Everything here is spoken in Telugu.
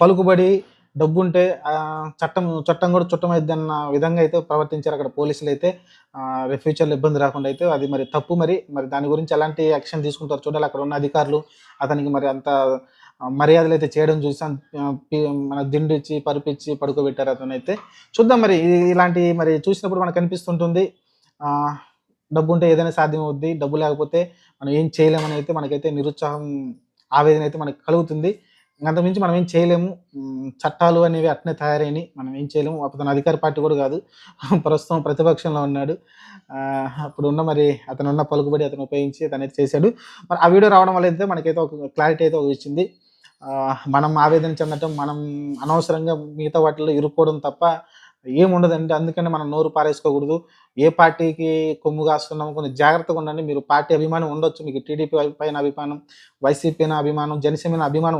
పలుకుబడి, డబ్బుంటే చట్టం చట్టం గూడా చుట్టమైద్దన్న విధంగా అయితే ప్రవర్తించారు అక్కడ పోలీసులైతే. ఫ్యూచర్‌లో ఇబ్బంది రాకుండా అయితే అది మరి తప్పు మరి. మరి దాని గురించి ఎలాంటి యాక్షన్ తీసుకుంటారో చూడాలి. అక్కడున్న అధికారులు అతనికి మరి అంత మర్యాదలైతే చేయడం చూసాం. ఆహ్, పి మన దిండిచ్చి, పరుపిచ్చి పడుకోబెట్టారు అతనైతే. చూద్దాం మరి ఇలాంటియి మరి చూసినప్పుడు మనకనిపిస్తుంటుంది. ఆహ్, డబ్బుంటే ఏదైనా సాధ్యమవుద్ది. డబ్బు లేకపోతే మనం ఏం చేయలేమనైతే మనకైతే నిరుత్సాహం, ఆవేదనైతే మనకు కలుగుతుంది. అంతకుమించి మనం ఏం చేయలేము. చట్టాలు అనేవి అట్నే తయారైనయి. మనం ఏం చేయలేము. అతను అధికార పార్టీ కూడా గాదు. ప్రస్తుతం ప్రతిపక్షంలో ఉన్నాడు. అప్పుడున్న మరి అతనున్న పలుకుబడి అతను ఉపయోగించి అతనైతే చేశాడు. మరి ఆ వీడియో రావడం వల్ల అయితే మనకైతే ఒక క్లారిటీ అయితే వచ్చింది. మనం ఆవేదన చెందటం, మనం అనవసరంగా మిగతా వాటిల్లో ఇరుక్కోవడం తప్ప ఏముండదండి. అందుకనే మనం నోరు పారేసుకోకూడదు. ఏ పార్టీకి కొమ్ము కాస్తున్నామో కొంచెం జాగ్రత్తగా ఉండండి. మీరు పార్టీ అభిమానం ఉండొచ్చు. మీకు టీడీపీ పైన అభిమానం, వైసీపీ పైన అభిమానం, జనసేన మీద అభిమానం